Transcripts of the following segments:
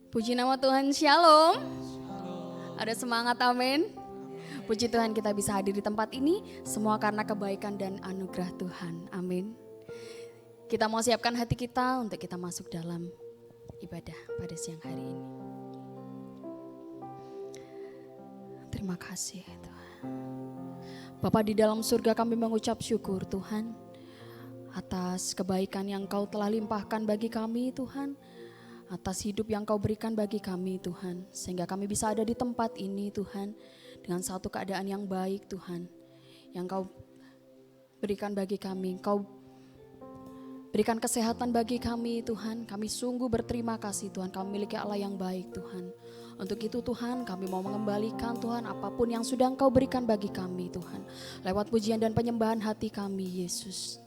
Puji nama Tuhan, Shalom. Ada semangat, amin. Puji Tuhan kita bisa hadir di tempat ini, semua karena kebaikan dan anugerah Tuhan, amin. Kita mau siapkan hati kita untuk kita masuk dalam ibadah pada siang hari ini. Terima kasih Tuhan. Bapa di dalam surga, kami mengucap syukur Tuhan atas kebaikan yang Kau telah limpahkan bagi kami Tuhan, atas hidup yang Kau berikan bagi kami Tuhan, sehingga kami bisa ada di tempat ini Tuhan, dengan satu keadaan yang baik Tuhan, yang Kau berikan bagi kami. Kau berikan kesehatan bagi kami Tuhan. Kami sungguh berterima kasih Tuhan, kami memiliki Allah yang baik Tuhan. Untuk itu Tuhan, kami mau mengembalikan Tuhan apapun yang sudah Engkau berikan bagi kami Tuhan, lewat pujian dan penyembahan hati kami Yesus.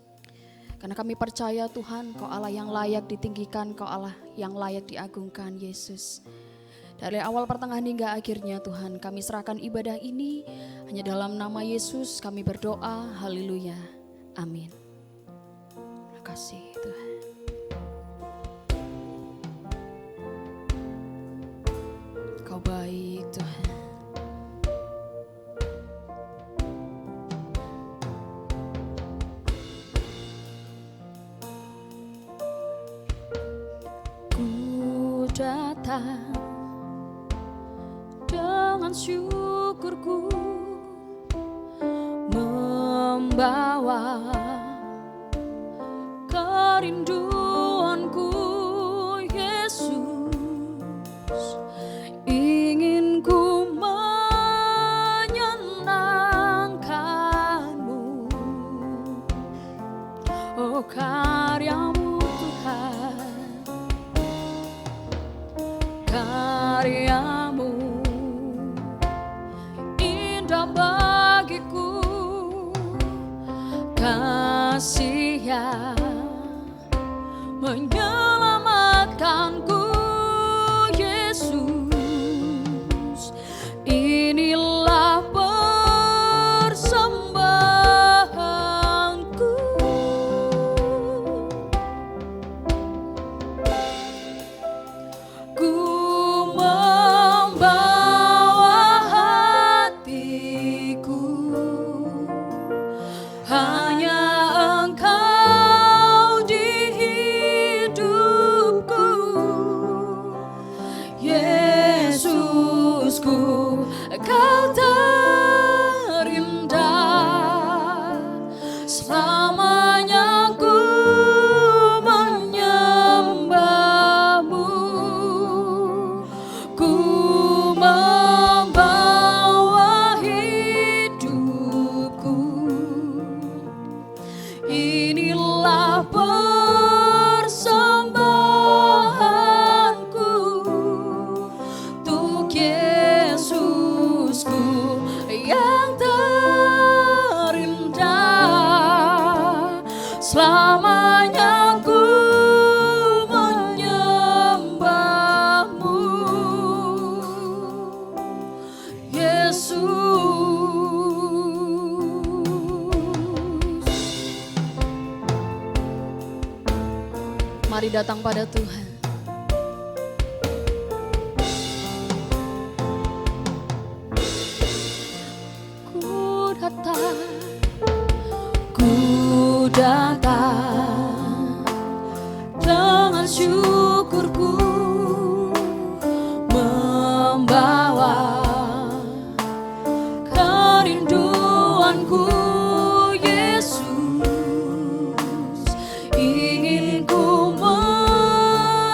Karena kami percaya Tuhan, Kau Allah yang layak ditinggikan, Kau Allah yang layak diagungkan Yesus. Dari awal pertengahan hingga akhirnya Tuhan, kami serahkan ibadah ini hanya dalam nama Yesus kami berdoa, haleluya, amin. Terima kasih Tuhan. Kau baik Tuhan. Datang dengan syukurku, membawa kerinduanku Yesus, ingin ku menyenangkanmu, oh karyamu Tuhan, karyamu indah bagiku, kasih yang menyelamatkanku Yesus, inilah persembahanku. Ku hanya Engkau di hidupku, Yesusku, Kau terindah, selamanya ku menyembahmu, ku membawa hidupku. Inilah persembahanku untuk Yesusku yang terindah, selamanya ku menyembahmu, Yesus. Mari datang pada Tuhan. Ku datang, ku datang dengan syukurku, membawa kerinduanku Yesus, ingin ku menyenangkanmu,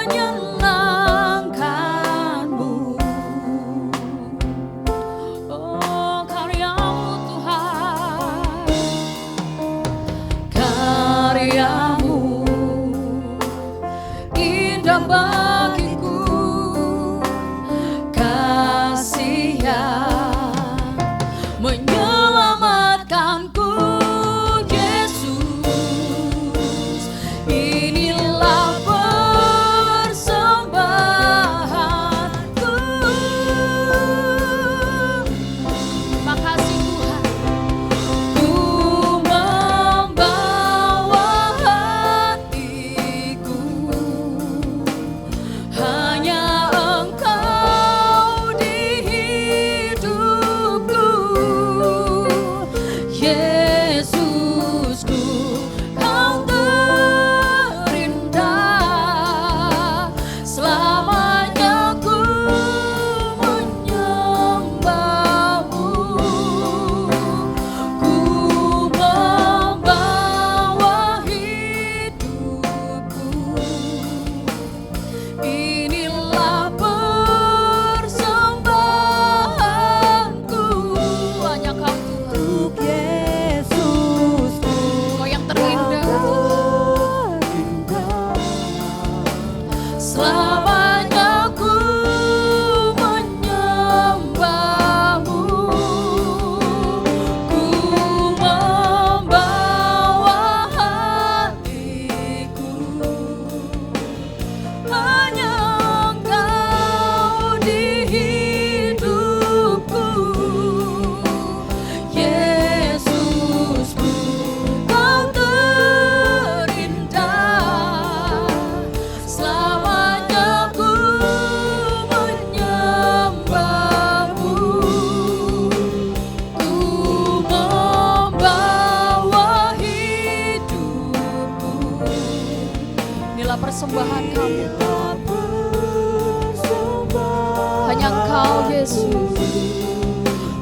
Yesus,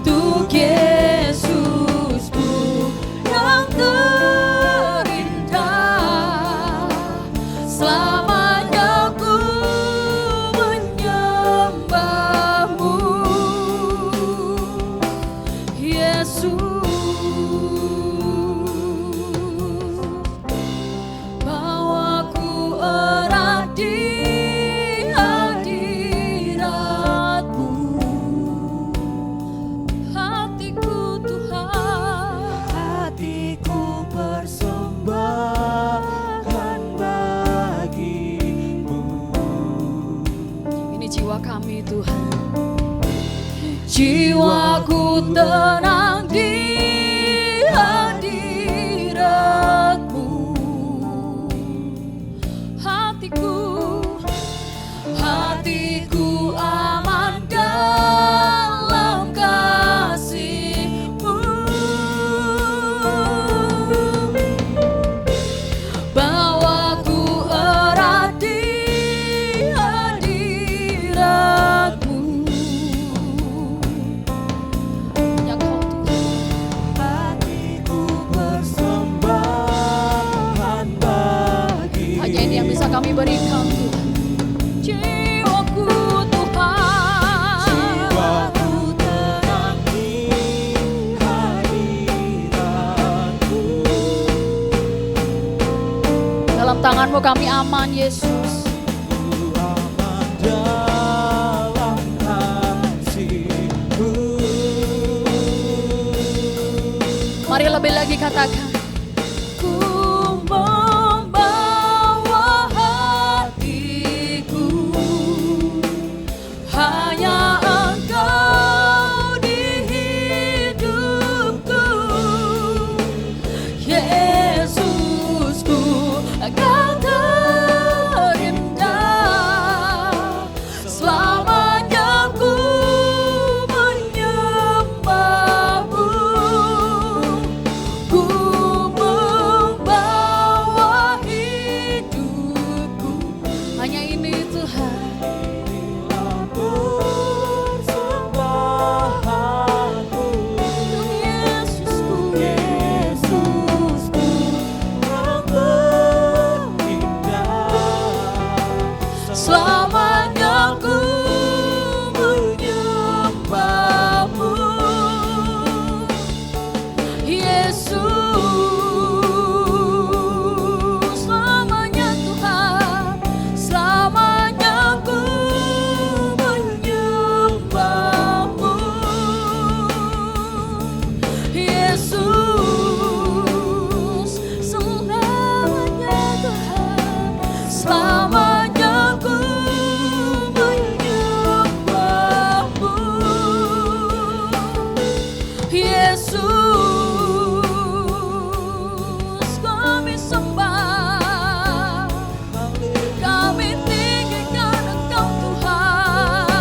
untuk Yesusku yang terindah. Selamanya ku menyembahmu, Yesus. Bawaku erat di hadirat-Mu, hatiku Tuhan, hatiku persembahkan bagimu. ini jiwa kami Tuhan. Jiwaku tenang di hadirat-Mu, hatiku aman dalam kasih-Mu. Bawaku erat di hadirat-Mu, ya Kau Tuhan. Hatiku persembahkan bagimu. Hanya ini yang bisa kami berikan Tuhan. Jiwaku Tuhan, Jiwaku tenang di hadirat-Mu. dalam tangan-Mu kami aman Yesus. Aman dalam kasih-Mu. Mari lebih lagi katakan, ku membawa hatiku, hanya Engkau di hidupku, Yesusku, Engkau terindah. Selamanya ku menyembahmu, ku membawa hidupku. Hanya ini Tuhan. Persembahanku, Yesusku, Yesusku yang terindah. selamanya ku menyembahmu, Yesus. Selamanya Tuhan, selamanya ku menyembahmu, Yesus. Selamanya Tuhan, selamanya ku menyembahmu, Yesus. Kami sembah, kami tinggikan Engkau Tuhan.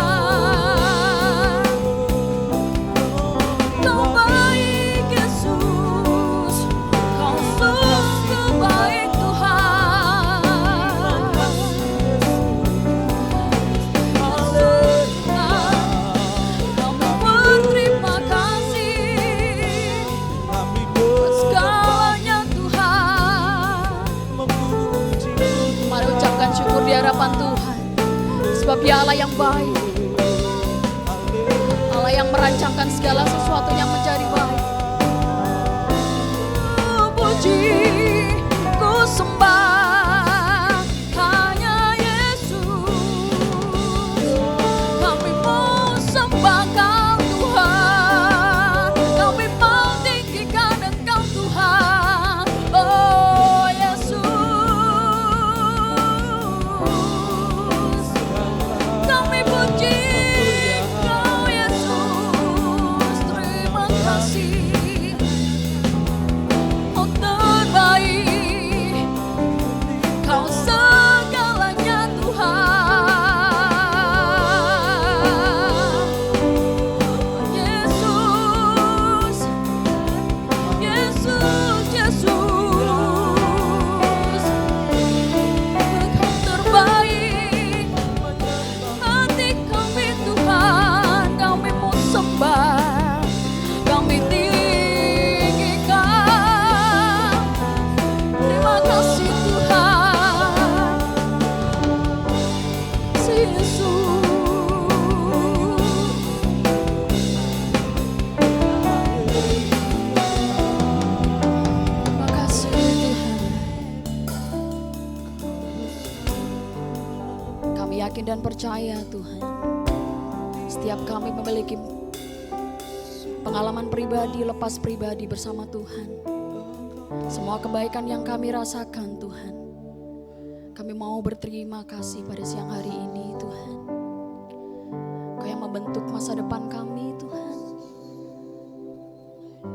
Kau baik Yesus, Kau sungguh baik Tuhan. Kami berterima kasih Kami buat segalanya Tuhan. memuji Mari ucapkan syukur di hadapan Tuhan, sebab Dia Allah yang baik, Allah yang merancangkan segala sesuatunya menjadi baik. Puji ku sembah hanya Yesus. Kami mau sembah Kau Tuhan, kami mau tinggikan Engkau Tuhan. Oh Yesus, kami puji Kau Yesus. Terima kasih, Kau terbaik. percaya Tuhan, setiap kami memiliki pengalaman pribadi, lepas pribadi bersama Tuhan. Semua kebaikan yang kami rasakan Tuhan, kami mau berterima kasih pada siang hari ini Tuhan. Kau yang membentuk masa depan kami Tuhan.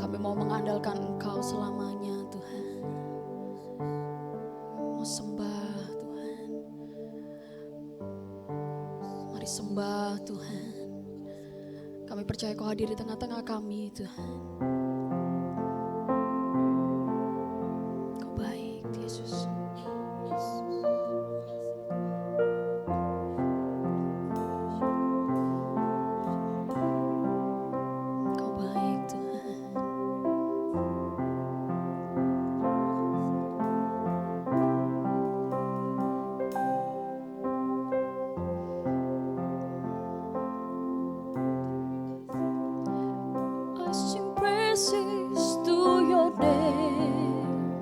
Kami mau mengandalkan Engkau selamanya Tuhan. Mau sembah Tuhan. Mari sembah Tuhan. Kami percaya Kau hadir di tengah-tengah kami Tuhan. Kau baik Yesus. Kau baik Tuhan. I sing praises to your name,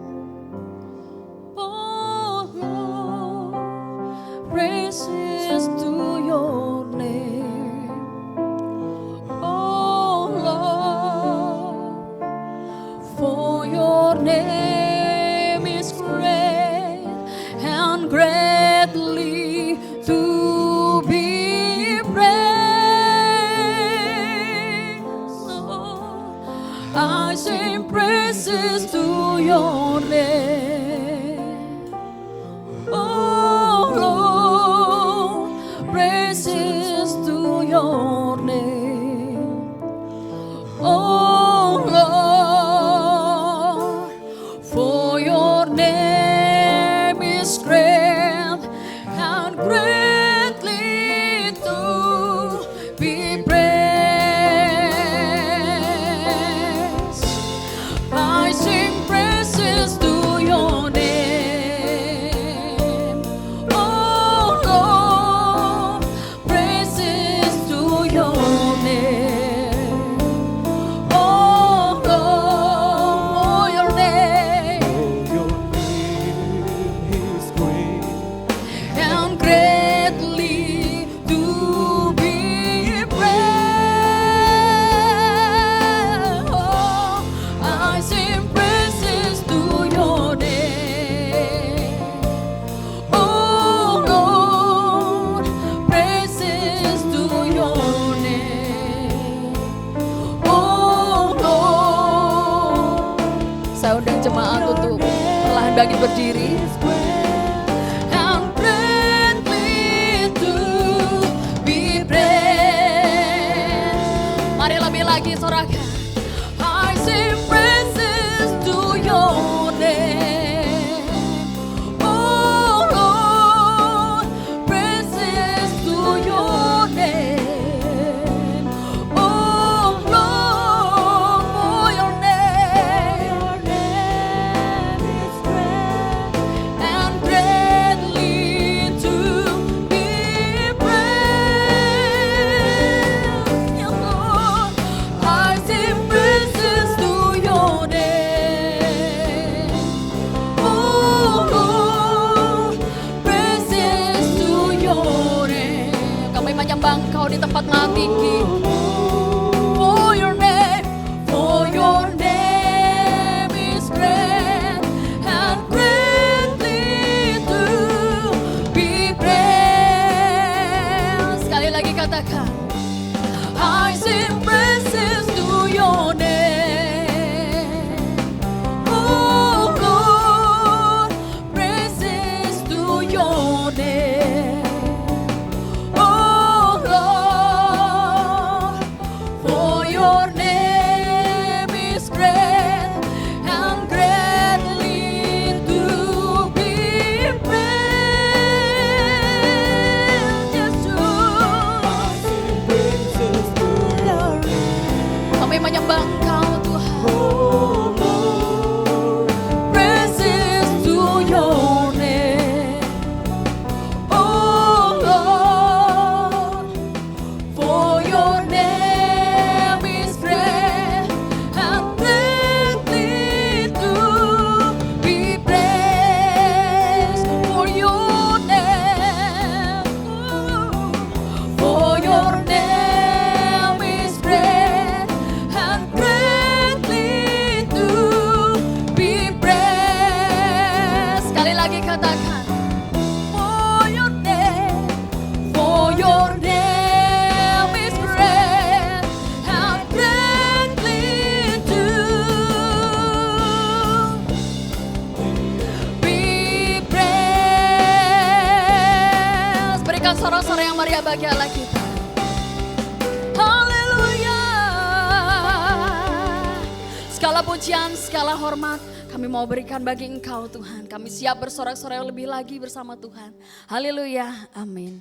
oh Lord. Praises to your name, oh Lord. For your name is great and greatly to be praised. I sing praises to your name, oh Lord. Praises to your name, oh Lord. For your name is great and greatly to be praised. I sing praises to your name, oh Lord. Praises to your name, oh Lord. For your name Your name is great. and greatly to be praised. Oh, I sing praises to your name, oh Lord. Praises to your name, oh Lord. Saya undang jemaat untuk perlahan bangkit berdiri. And greatly to be praised. Mari lebih lagi sorakan. I sing praises to your name, oh Lord. Praises to your name, oh Lord. For your name is great and greatly to be praised. Yes, Lord. I sing praises to your name, oh Lord. Praises to your name. Kami menyembah Engkau di tempat maha tinggi. For your name is great and greatly to be praised. Sekali lagi katakan, I sing praises to your name, oh Lord. Praises to your name, oh Lord. For your name is great and greatly to be praised. Yes, Lord. Praises to your name. bagi Allah kita. Haleluya. Segala pujian, segala hormat kami mau berikan bagi Engkau Tuhan. Kami siap bersorak-sorai lebih lagi bersama Tuhan. Haleluya, amin.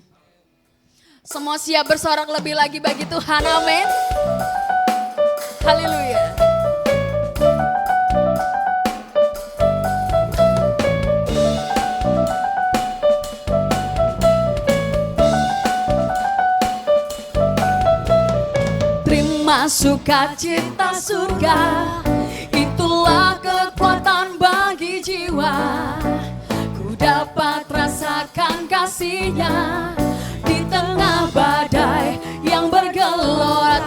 Semua siap bersorak lebih lagi bagi Tuhan, amin. Haleluya. Terima sukacita surga, itulah kekuatan bagi jiwa. Ku dapat rasakan kasih-Nya di tengah badai yang bergelora.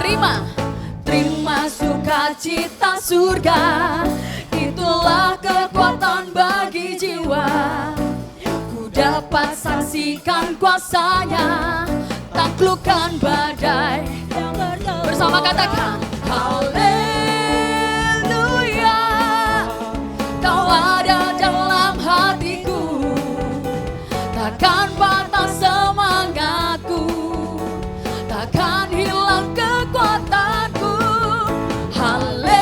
Terima sukacita surga, itulah kekuatan bagi jiwa. Ku dapat saksikan kuasa-Nya, taklukkan badai yang bergelora. Bersama katakan haleluya. Kau ada dalam hatiku, takkan patah semangatku, takkan hilang kekuatanku. Haleluya.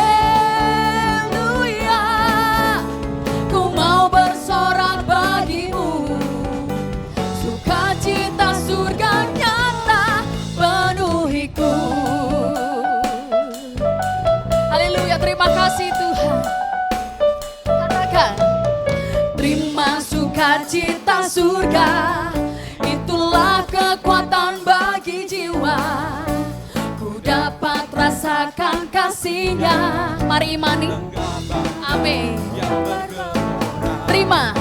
Ku mau bersorak bagimu, sukacita surga nyata penuhiku. Haleluya, terima kasih Tuhan. Katakan, terima sukacita surga, itulah kekuatan bagi jiwa. Ku dapat rasakan kasih-Nya. Mari imani. Amin. Terima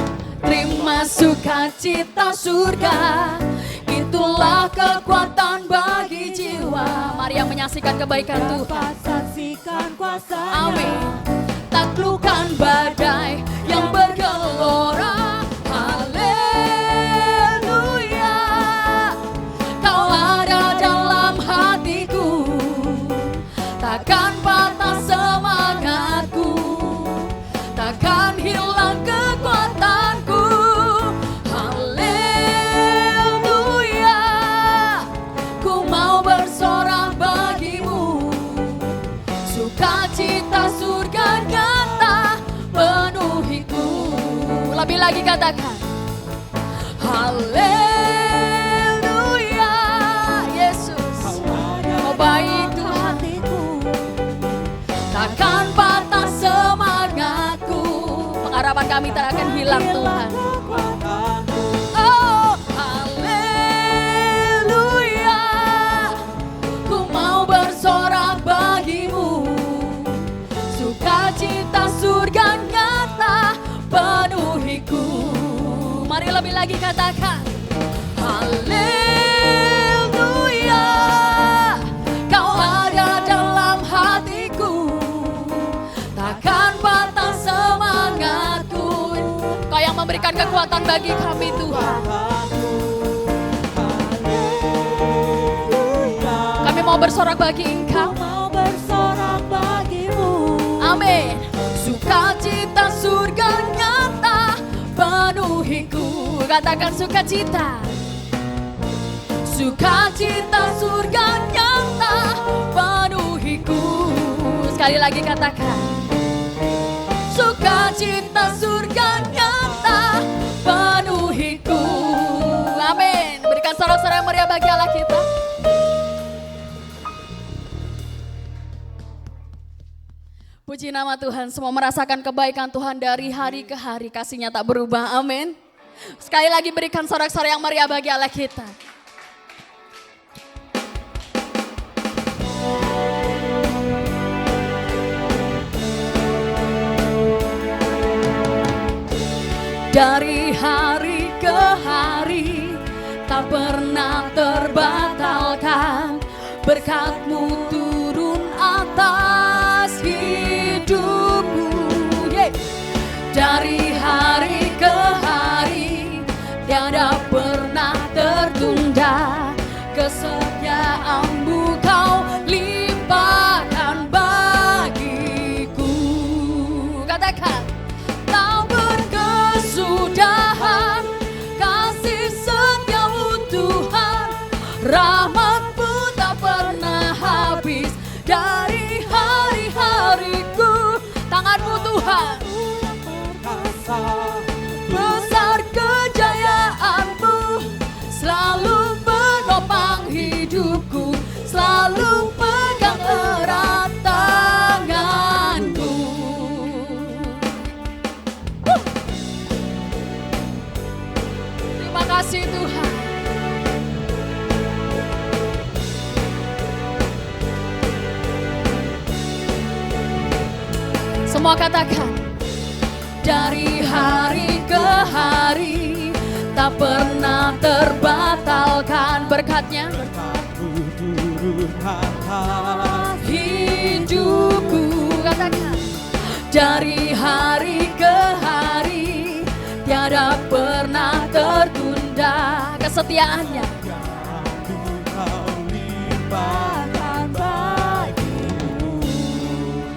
sukacita surga, itulah kekuatan bagi jiwa. Mari yang menyaksikan kebaikan Tuhan. Saksikan kuasa. Amin. Taklukkan badai yang bergelora. Haleluya. Kau ada dalam hatiku, takkan patah semangatku, takkan hilang kekuatanku. Haleluya. Ku mau bersorak bagimu, sukacita surga nyata penuhiku. Lebih lagi katakan haleluya. Yesus, oh baik Tuhan, takkan patah semangatku, pengharapan kami tak akan hilang Tuhan. Oh haleluya. Ku mau bersorak bagimu, sukacita surga nyata penuhiku. Mari lebih lagi katakan haleluya. Kau ada dalam hatiku, takkan patah semangatku. Kau yang memberikan kekuatan bagi kami Tuhan. Kami mau bersorak bagi Engkau. Mau bersorak bagimu. Amin. Sukacita surga nyata penuhiku. Katakan sukacita. Sukacita surga nyata penuhiku. Sekali lagi katakan sukacita surga nyata penuhiku. Amin. Berikan sorak-sorai meriah bagi Allah kita. Puji nama Tuhan, semua merasakan kebaikan Tuhan dari hari ke hari, kasih-Nya tak berubah, amin. Sekali lagi berikan sorak-sorai yang meriah bagi Allah kita. Dari hari ke hari, tak pernah terbatalkan, berkat-Mu turun atas hidupku. Dari hari ke hari, tiada pernah tertunda, kesetiaan-Mu Kau limpahkan bagiku. Katakan, tak berkesudahan kasih setiamu Tuhan, Tuhan. perkasa, Besar kejayaanmu, selalu menopang hidupku, selalu pegang erat tanganku. Terima kasih Tuhan. Semua katakan, dari hari ke hari tak pernah terbatalkan berkatnya. berkatmu turun atas Hidupku, katakan, dari hari ke hari tiada pernah tertunda kesetiaannya. yang Kau limpahkan bagiku.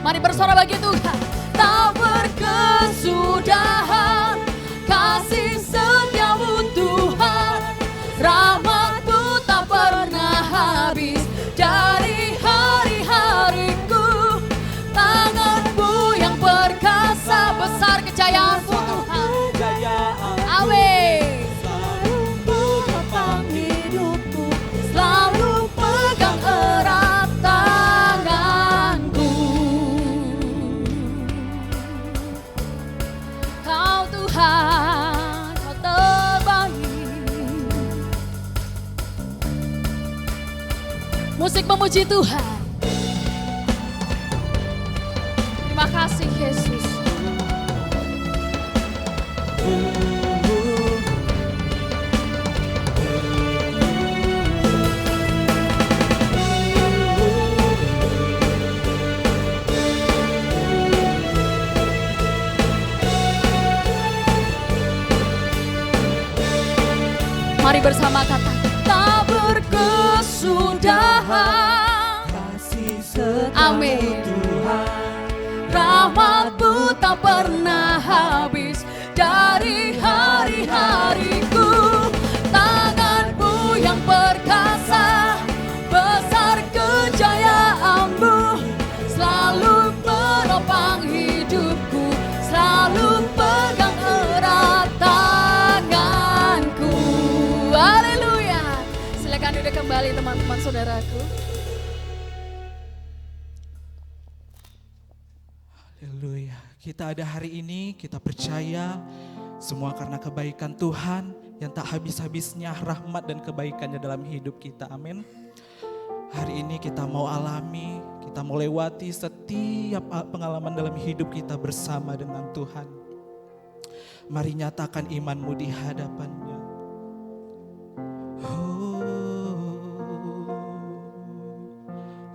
Mari bersorak bagi Tuhan. Tak berkesudahan kasih setiamu Tuhan, rahmat-Mu tak pernah habis dari hari-hariku. Tangan-Mu yang perkasa, besar kejayaan-Mu Tuhan. Kejayaan Amin. selalu menopang hidupku, Selalu pegang erat tanganku. Kau Tuhan, Kau terbaik. Musik memuji Tuhan. Terima kasih Yesus. Mari bersama kata, tak berkesudahan. kasih setiamu Amin. Tuhan, Rahmat-Mu tak pernah habis dari hari-hariku. Tangan-Mu yang perkasa, besar kejayaan-Mu, selalu menopang hidupku, selalu pegang erat tanganku. Haleluya. Silakan duduk kembali teman-teman saudaraku. Haleluya. Kita ada hari ini, kita percaya semua karena kebaikan Tuhan yang tak habis-habisnya rahmat dan kebaikannya dalam hidup kita. Amin. Hari ini kita mau alami, kita mau lewati setiap pengalaman dalam hidup kita bersama dengan Tuhan. Mari nyatakan imanmu di hadapannya. Oh,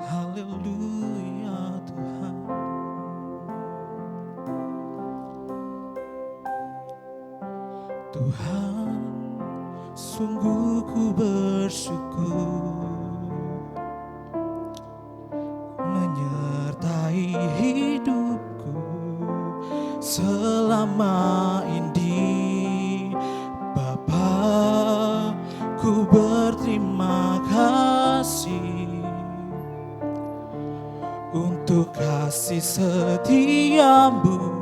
haleluya Tuhan. Tuhan, sungguh ku bersyukur menyertai hidupku selama ini. Bapa, ku berterima kasih untuk kasih setiamu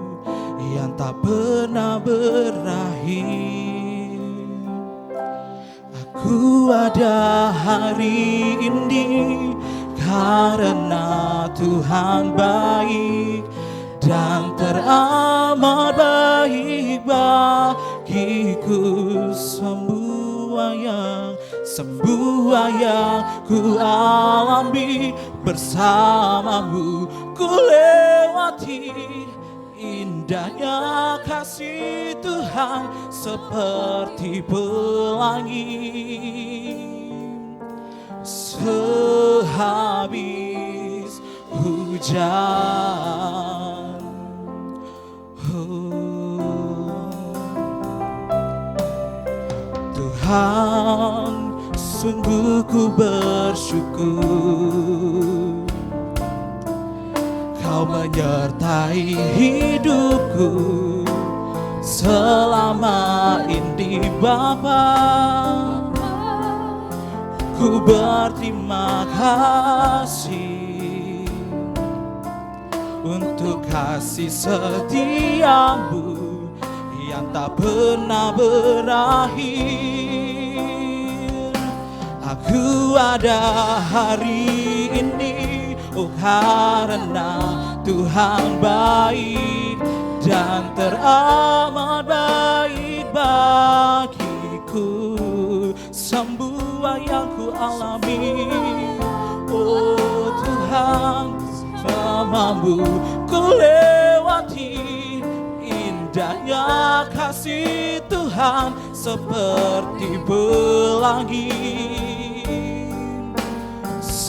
yang tak pernah berakhir. Aku ada hari ini karena Tuhan baik dan teramat baik bagiku. Semua yang ku alami bersamamu, ku lewati indahnya kasih Tuhan seperti pelangi sehabis hujan. Tuhan, sungguh ku bersyukur Kau menyertai hidupku selama ini Bapa. Ku berterima kasih untuk kasih setiamu yang tak pernah berakhir. Aku ada hari ini, oh karena Tuhan baik dan teramat baik bagiku. Semua yang ku alami, oh Tuhan, bersamamu ku lewati. Indahnya kasih Tuhan seperti pelangi.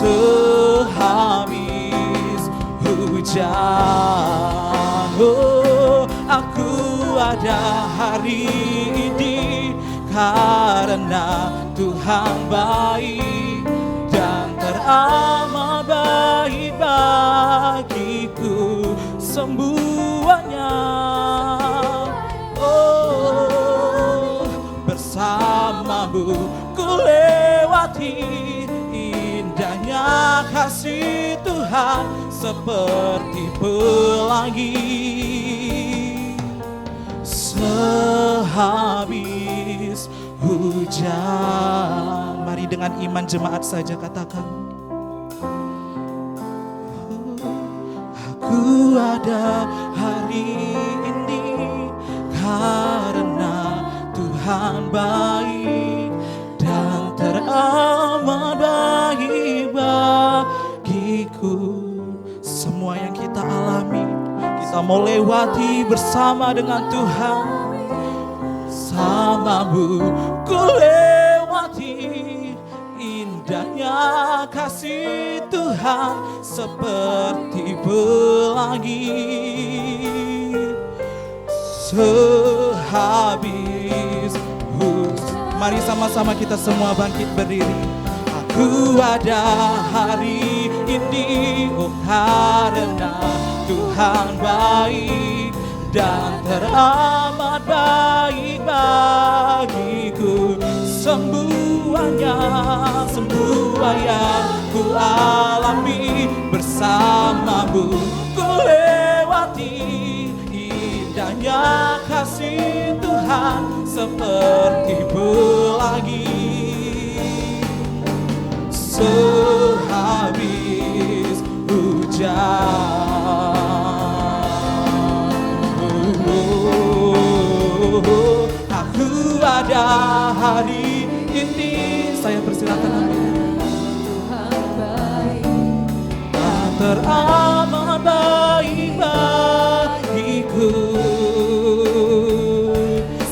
Sehabis hujan, oh, aku ada hari ini karena Tuhan baik dan teramat baik bagiku semuanya. Oh, bersamamu ku lewati. Indahnya kasih Tuhan seperti pelangi. Sehabis hujan. Mari dengan iman jemaat saja katakan, aku ada hari ini karena Tuhan baik dan teramat baik bagiku. Semua yang kita alami, kita mau lewati bersama dengan Tuhan. Samamu ku lewati. Indahnya kasih Tuhan seperti pelangi. Sehabis hujan. Mari sama-sama kita semua bangkit berdiri. Aku ada hari ini, oh karena Tuhan baik dan teramat baik bagiku. Semuanya, semua yang ku alami bersamamu ku lewati. Indahnya kasih Tuhan seperti pelangi. Sehabis hujan, aku ada hari ini. Saya persilakan amin. Tuhan baik, Teramat baik bagiku.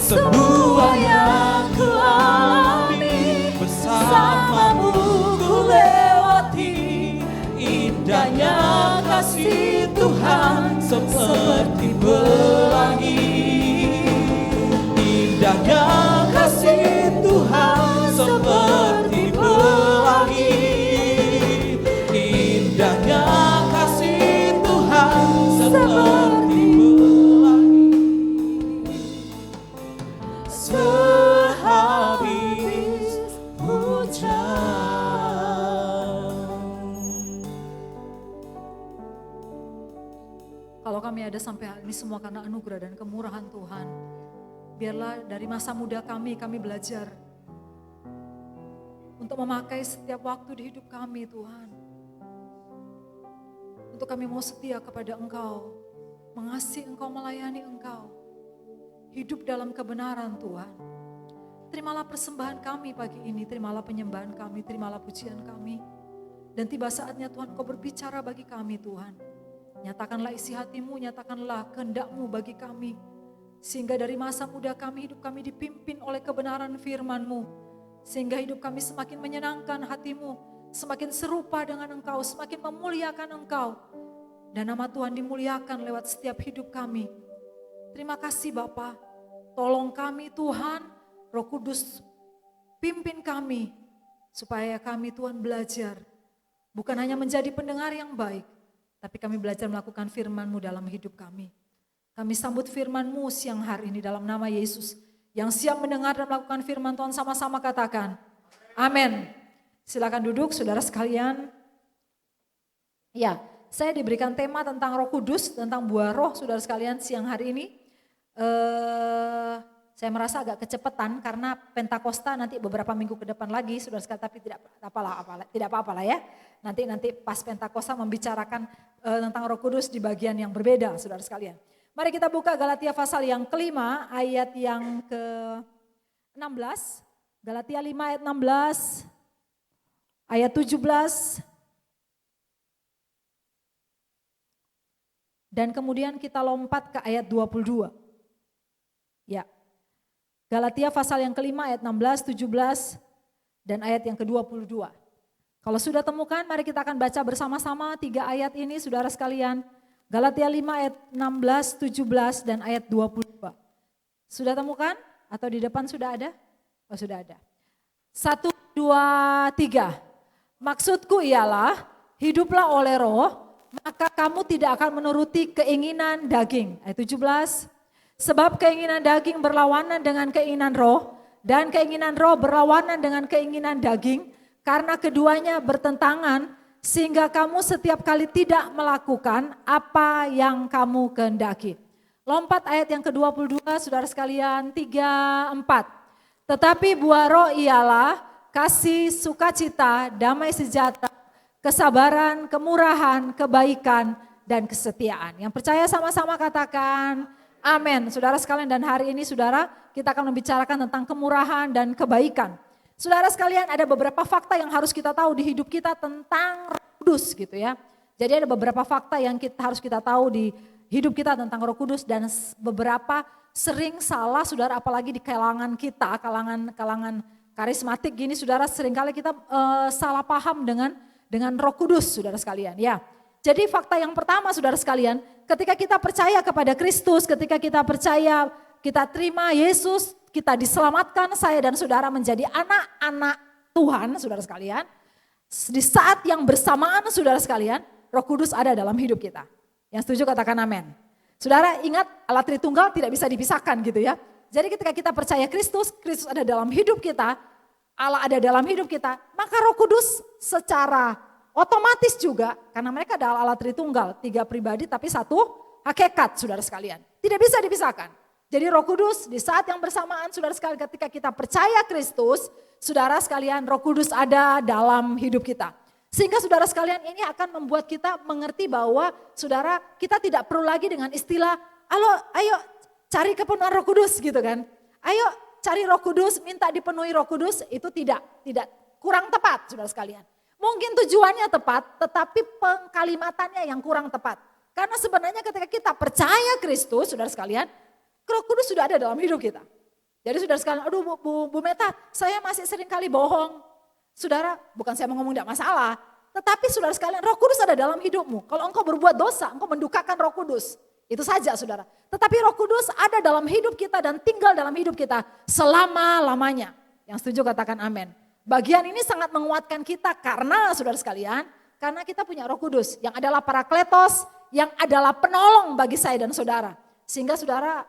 Semua yang ku alami bersamamu ku lewati. Indahnya kasih Tuhan seperti pelangi. Indahnya kasih Tuhan seperti pelangi. Indahnya kasih Tuhan seperti pelangi. Sehabis hujan. kalau kami ada sampai hari ini semua karena anugerah dan kemurahan Tuhan. Biarlah dari masa muda kami belajar untuk memakai setiap waktu di hidup kami Tuhan. Untuk kami mau setia kepada Engkau, mengasihi Engkau, melayani Engkau. Hidup dalam kebenaran Tuhan. Terimalah persembahan kami pagi ini, terimalah penyembahan kami, terimalah pujian kami. Dan tiba saatnya Tuhan Kau berbicara bagi kami Tuhan. Nyatakanlah isi hati-Mu, nyatakanlah kehendak-Mu bagi kami. Sehingga dari masa muda kami, hidup kami dipimpin oleh kebenaran firman-Mu. Sehingga hidup kami semakin menyenangkan hati-Mu, semakin serupa dengan Engkau, semakin memuliakan Engkau. Dan nama Tuhan dimuliakan lewat setiap hidup kami. Terima kasih Bapa, tolong kami Tuhan, Roh Kudus pimpin kami. Supaya kami Tuhan belajar, bukan hanya menjadi pendengar yang baik, tapi kami belajar melakukan firman-Mu dalam hidup kami. Kami sambut firman-Mu siang hari ini dalam nama Yesus. Yang siap mendengar dan melakukan firman Tuhan sama-sama katakan, amin. Silakan duduk saudara sekalian. Ya, Saya diberikan tema tentang Roh Kudus, tentang buah roh saudara sekalian siang hari ini. Saya merasa agak kecepatan karena Pentakosta nanti beberapa minggu ke depan lagi saudara sekalian, tapi tidak apa-apa lah ya. Nanti pas Pentakosta membicarakan tentang Roh Kudus di bagian yang berbeda saudara sekalian. Mari kita buka Galatia pasal yang kelima ayat yang ke-16. Galatia 5 ayat 16, ayat 17. Dan kemudian kita lompat ke ayat 22. Ya. Galatia pasal yang kelima ayat 16, 17 dan ayat yang ke-22. Kalau sudah temukan mari kita akan baca bersama-sama 3 ayat ini saudara sekalian. Galatia 5 ayat 16, 17 dan ayat 22. Sudah temukan atau di depan sudah ada? Oh sudah ada. 1, 2, 3. Maksudku ialah hiduplah oleh roh, maka kamu tidak akan menuruti keinginan daging. Ayat 17. Sebab keinginan daging berlawanan dengan keinginan roh, dan keinginan roh berlawanan dengan keinginan daging, karena keduanya bertentangan, sehingga kamu setiap kali tidak melakukan apa yang kamu kehendaki. Lompat ayat yang ke-22 saudara sekalian, 3, 4. Tetapi buah roh ialah kasih, sukacita, damai sejahtera, kesabaran, kemurahan, kebaikan, dan kesetiaan. Yang percaya sama-sama katakan amin. Saudara sekalian, dan hari ini saudara kita akan membicarakan tentang kemurahan dan kebaikan. Saudara sekalian, ada beberapa fakta yang harus kita tahu di hidup kita tentang Roh Kudus gitu ya. Jadi ada beberapa fakta yang harus kita tahu di hidup kita tentang Roh Kudus, dan beberapa sering salah saudara, apalagi di kalangan kita, kalangan karismatik gini saudara, seringkali kita salah paham dengan Roh Kudus saudara sekalian ya. Jadi fakta yang pertama saudara sekalian, ketika kita percaya kepada Kristus, ketika kita percaya, kita terima Yesus, kita diselamatkan, saya dan saudara menjadi anak-anak Tuhan saudara sekalian. Di saat yang bersamaan saudara sekalian, Roh Kudus ada dalam hidup kita. Yang setuju katakan amin. Saudara ingat Allah Tritunggal tidak bisa dipisahkan gitu ya. Jadi ketika kita percaya Kristus, Kristus ada dalam hidup kita, Allah ada dalam hidup kita, maka Roh Kudus secara otomatis juga, karena mereka adalah Allah Tritunggal, 3 pribadi tapi 1 hakikat saudara sekalian. Tidak bisa dipisahkan. Jadi Roh Kudus di saat yang bersamaan saudara sekalian, ketika kita percaya Kristus, saudara sekalian Roh Kudus ada dalam hidup kita. Sehingga saudara sekalian ini akan membuat kita mengerti bahwa saudara kita tidak perlu lagi dengan istilah, ayo cari kepenuhan Roh Kudus gitu kan. Ayo cari Roh Kudus, minta dipenuhi Roh Kudus, itu tidak kurang tepat saudara sekalian. Mungkin tujuannya tepat, tetapi pengkalimatannya yang kurang tepat. Karena sebenarnya ketika kita percaya Kristus, saudara sekalian, Roh Kudus sudah ada dalam hidup kita. Jadi saudara sekalian, aduh Bu Meta, saya masih sering kali bohong. Saudara, bukan saya mau ngomong tidak masalah, tetapi saudara sekalian, Roh Kudus ada dalam hidupmu. Kalau engkau berbuat dosa, engkau mendukakan Roh Kudus. Itu saja saudara. Tetapi Roh Kudus ada dalam hidup kita dan tinggal dalam hidup kita selama-lamanya. Yang setuju katakan amin. Bagian ini sangat menguatkan kita karena saudara sekalian, karena kita punya Roh Kudus yang adalah Parakletos, yang adalah penolong bagi saya dan saudara. Sehingga saudara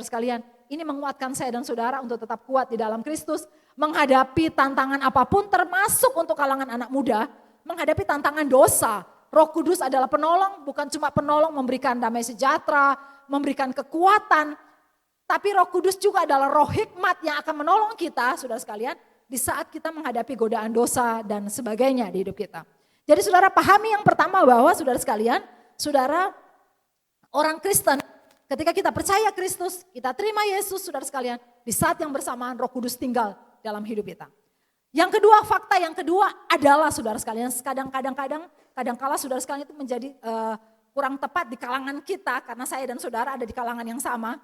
sekalian, ini menguatkan saya dan saudara untuk tetap kuat di dalam Kristus, menghadapi tantangan apapun termasuk untuk kalangan anak muda, menghadapi tantangan dosa. Roh Kudus adalah penolong, bukan cuma penolong memberikan damai sejahtera, memberikan kekuatan, tapi Roh Kudus juga adalah roh hikmat yang akan menolong kita, saudara sekalian, di saat kita menghadapi godaan dosa dan sebagainya di hidup kita. Jadi saudara pahami yang pertama bahwa saudara sekalian, saudara orang Kristen, ketika kita percaya Kristus, kita terima Yesus saudara sekalian, di saat yang bersamaan Roh Kudus tinggal dalam hidup kita. Yang kedua, fakta yang kedua adalah saudara sekalian, kadang-kala saudara sekalian itu menjadi kurang tepat di kalangan kita, karena saya dan saudara ada di kalangan yang sama,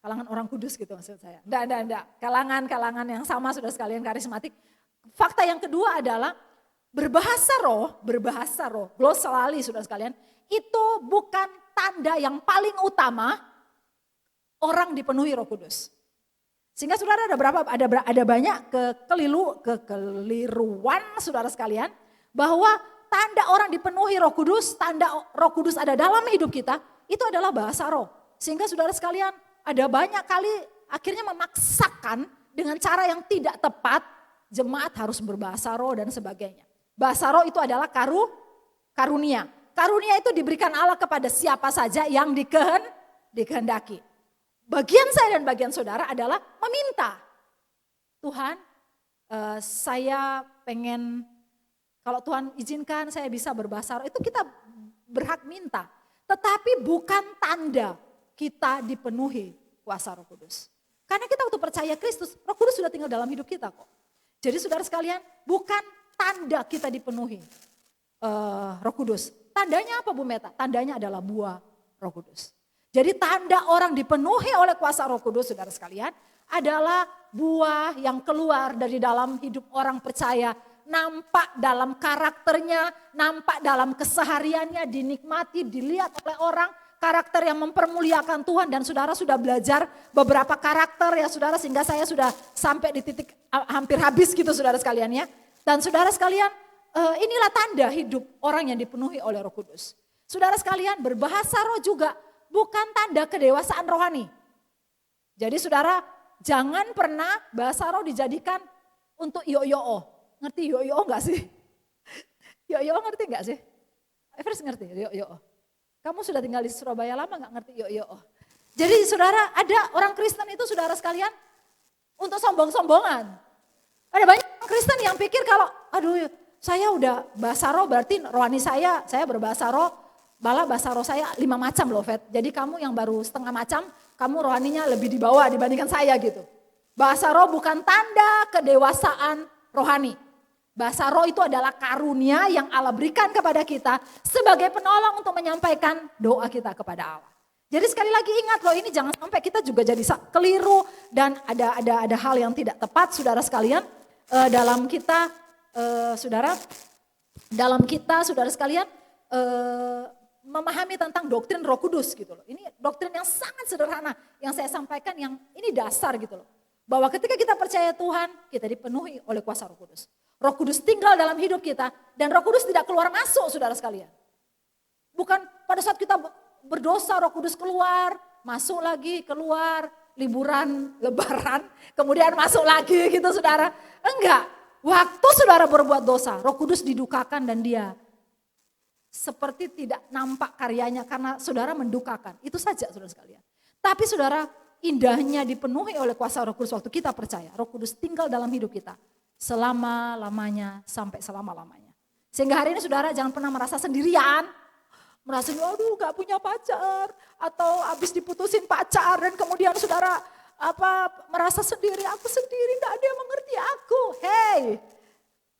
kalangan orang kudus gitu maksud saya. Enggak. Kalangan yang sama saudara sekalian karismatik. Fakta yang kedua adalah berbahasa roh, glossolalia saudara sekalian, itu bukan tanda yang paling utama orang dipenuhi Roh Kudus. Sehingga saudara ada banyak kekeliruan saudara sekalian, bahwa tanda orang dipenuhi Roh Kudus, tanda Roh Kudus ada dalam hidup kita, itu adalah bahasa roh. Sehingga saudara sekalian ada banyak kali akhirnya memaksakan dengan cara yang tidak tepat, jemaat harus berbahasa roh dan sebagainya. Bahasa roh itu adalah karunia. Karunia itu diberikan Allah kepada siapa saja yang dikehendaki. Bagian saya dan bagian saudara adalah meminta. Tuhan, saya pengen, kalau Tuhan izinkan saya bisa berbahasa roh, itu kita berhak minta. Tetapi bukan tanda kita dipenuhi kuasa Roh Kudus. Karena kita waktu percaya Kristus, Roh Kudus sudah tinggal dalam hidup kita kok. Jadi saudara sekalian, bukan tanda kita dipenuhi Roh Kudus. Tandanya apa Bu Meta? Tandanya adalah buah Roh Kudus. Jadi tanda orang dipenuhi oleh kuasa Roh Kudus, saudara sekalian, adalah buah yang keluar dari dalam hidup orang percaya. Nampak dalam karakternya, nampak dalam kesehariannya, dinikmati, dilihat oleh orang. Karakter yang mempermuliakan Tuhan, dan saudara sudah belajar beberapa karakter ya saudara, sehingga saya sudah sampai di titik hampir habis gitu saudara sekalian ya. Dan saudara sekalian, inilah tanda hidup orang yang dipenuhi oleh Roh Kudus. Saudara sekalian, berbahasa roh juga bukan tanda kedewasaan rohani. Jadi saudara, jangan pernah bahasa roh dijadikan untuk yo-yo. Ngerti yo-yo enggak sih? Yo-yo ngerti enggak sih? Everest ngerti yo-yo. Kamu sudah tinggal di Surabaya lama enggak ngerti yo-yo? Jadi saudara, ada orang Kristen itu saudara sekalian untuk sombong-sombongan. Ada banyak orang Kristen yang pikir kalau aduh saya udah bahasa roh berarti rohani saya berbahasa roh, malah bahasa roh saya 5 macam loh Fet. Jadi kamu yang baru setengah macam, kamu rohaninya lebih di bawah dibandingkan saya gitu. Bahasa roh bukan tanda kedewasaan rohani. Bahasa roh itu adalah karunia yang Allah berikan kepada kita sebagai penolong untuk menyampaikan doa kita kepada Allah. Jadi sekali lagi ingat loh, ini jangan sampai kita juga jadi keliru dan ada hal yang tidak tepat saudara sekalian dalam kita saudara sekalian memahami tentang doktrin Roh Kudus gitu loh. Ini doktrin yang sangat sederhana yang saya sampaikan, yang ini dasar gitu loh. Bahwa ketika kita percaya Tuhan, kita dipenuhi oleh kuasa Roh Kudus. Roh Kudus tinggal dalam hidup kita dan Roh Kudus tidak keluar masuk saudara sekalian. Bukan pada saat kita berdosa Roh Kudus keluar, masuk lagi, keluar, liburan, lebaran, kemudian masuk lagi gitu saudara. Enggak. Waktu saudara berbuat dosa, Roh Kudus didukakan dan dia seperti tidak nampak karyanya karena saudara mendukakan. Itu saja saudara sekalian. Tapi saudara, indahnya dipenuhi oleh kuasa Roh Kudus waktu kita percaya. Roh Kudus tinggal dalam hidup kita selama-lamanya sampai selama-lamanya. Sehingga hari ini saudara jangan pernah merasa sendirian. Merasa aduh gak punya pacar atau habis diputusin pacar dan kemudian saudara merasa sendiri, aku sendiri, gak ada yang mengerti aku. Hey,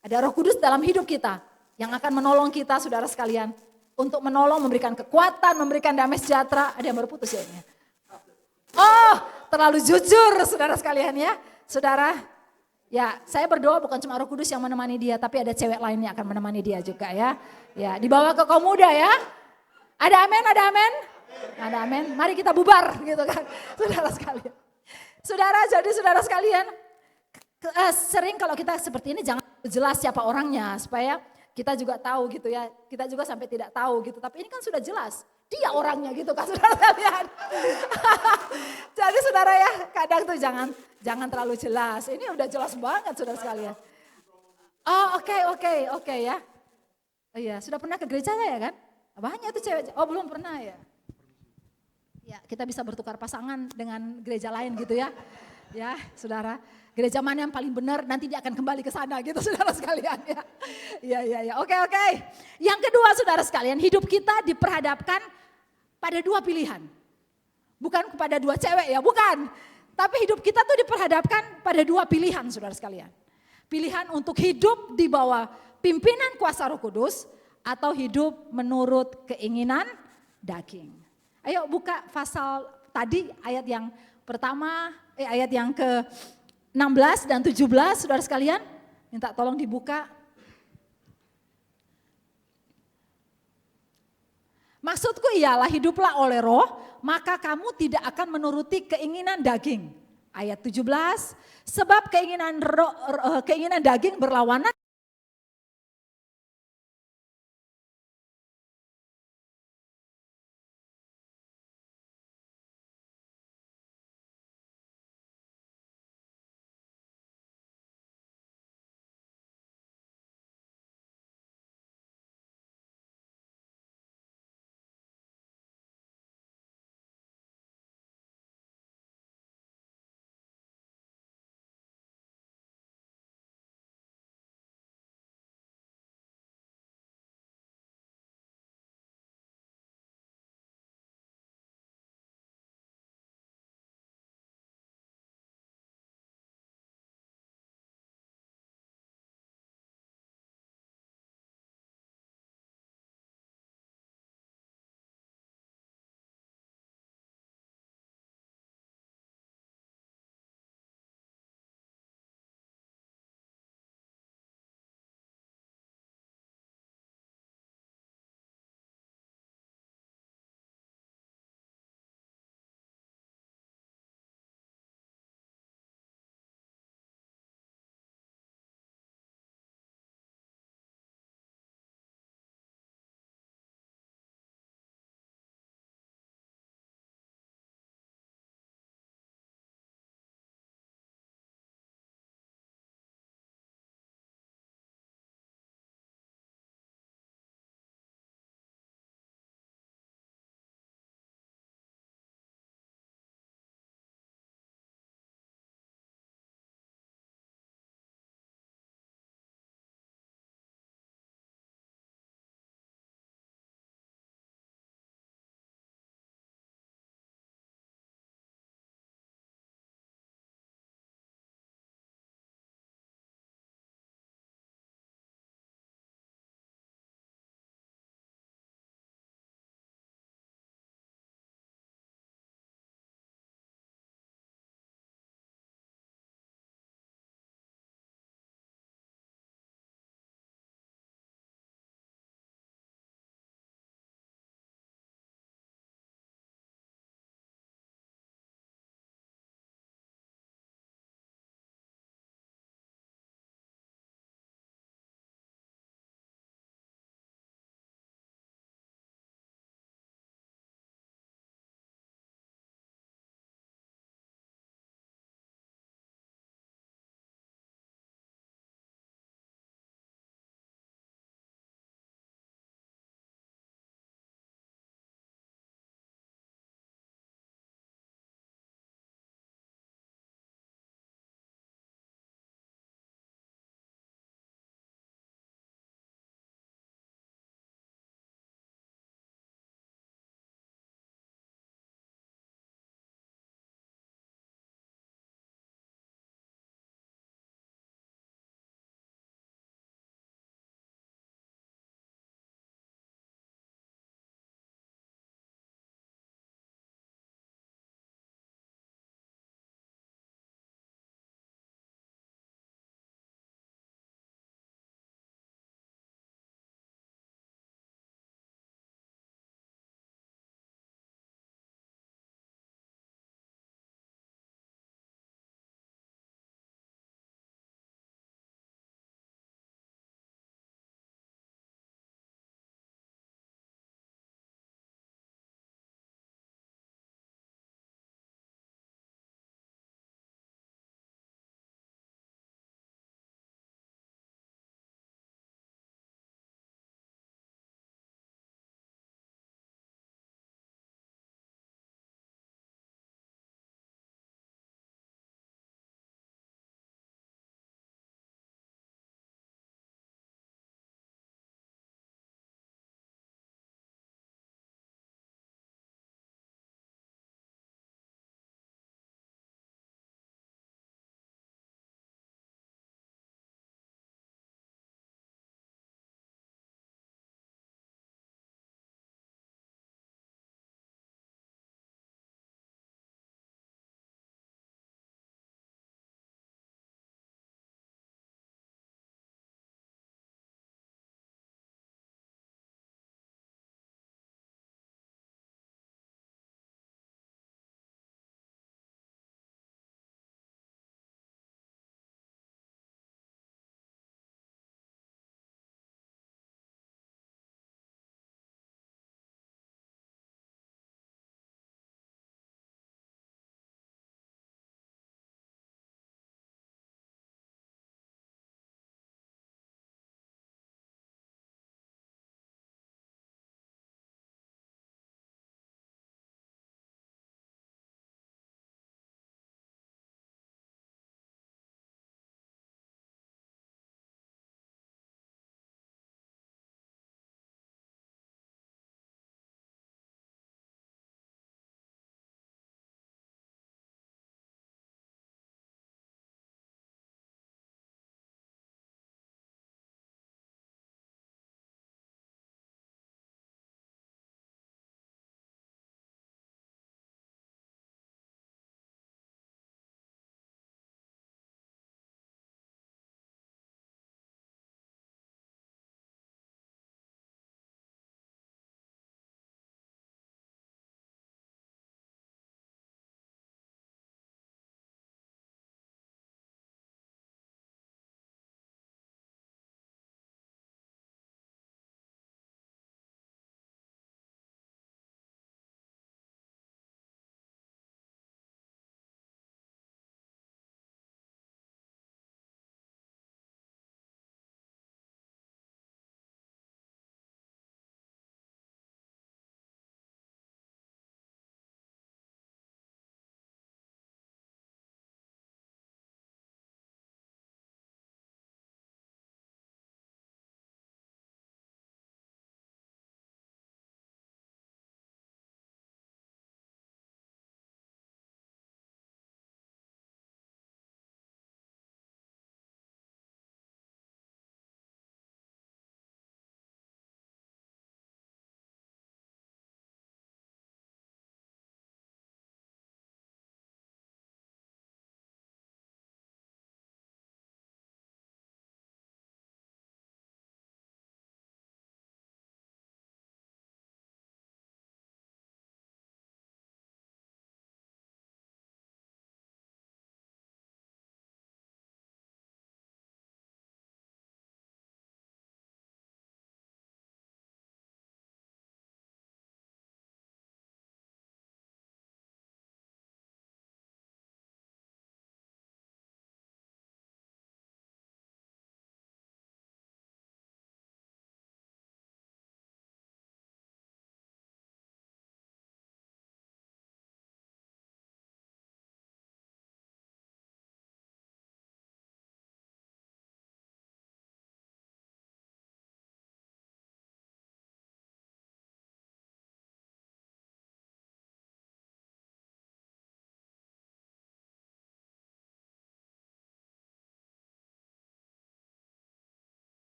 ada Roh Kudus dalam hidup kita yang akan menolong kita saudara sekalian. Untuk menolong, memberikan kekuatan, memberikan damai sejahtera. Ada yang baru putus ya ini? Oh, terlalu jujur saudara sekalian ya. Saudara, ya saya berdoa bukan cuma Roh Kudus yang menemani dia, tapi ada cewek lain yang akan menemani dia juga ya. Ya, dibawa ke kaum muda ya. Ada amin, ada amin? Ada amin. Mari kita bubar gitu kan saudara sekalian. Saudara, jadi saudara sekalian, sering kalau kita seperti ini jangan jelas siapa orangnya supaya kita juga tahu gitu ya. Kita juga sampai tidak tahu gitu, tapi ini kan sudah jelas. Dia orangnya gitu kan saudara sekalian. Jadi saudara ya, kadang tuh jangan terlalu jelas. Ini udah jelas banget saudara sekalian. Oh oke ya. Oh iya, sudah pernah ke gereja ya kan? Banyak tuh cewek. Oh belum pernah ya. Ya, kita bisa bertukar pasangan dengan gereja lain gitu ya. Ya, saudara. Gereja mana yang paling benar, nanti dia akan kembali ke sana gitu saudara sekalian ya. Ya. Oke. Yang kedua saudara sekalian, hidup kita diperhadapkan pada 2 pilihan. Bukan kepada 2 cewek ya, bukan. Tapi hidup kita tuh diperhadapkan pada 2 pilihan saudara sekalian. Pilihan untuk hidup di bawah pimpinan kuasa Roh Kudus atau hidup menurut keinginan daging. Ayo buka pasal tadi ayat yang pertama, ayat yang ke-16 dan 17 saudara sekalian. Minta tolong dibuka. Maksudku ialah hiduplah oleh roh, maka kamu tidak akan menuruti keinginan daging. Ayat 17, sebab keinginan daging berlawanan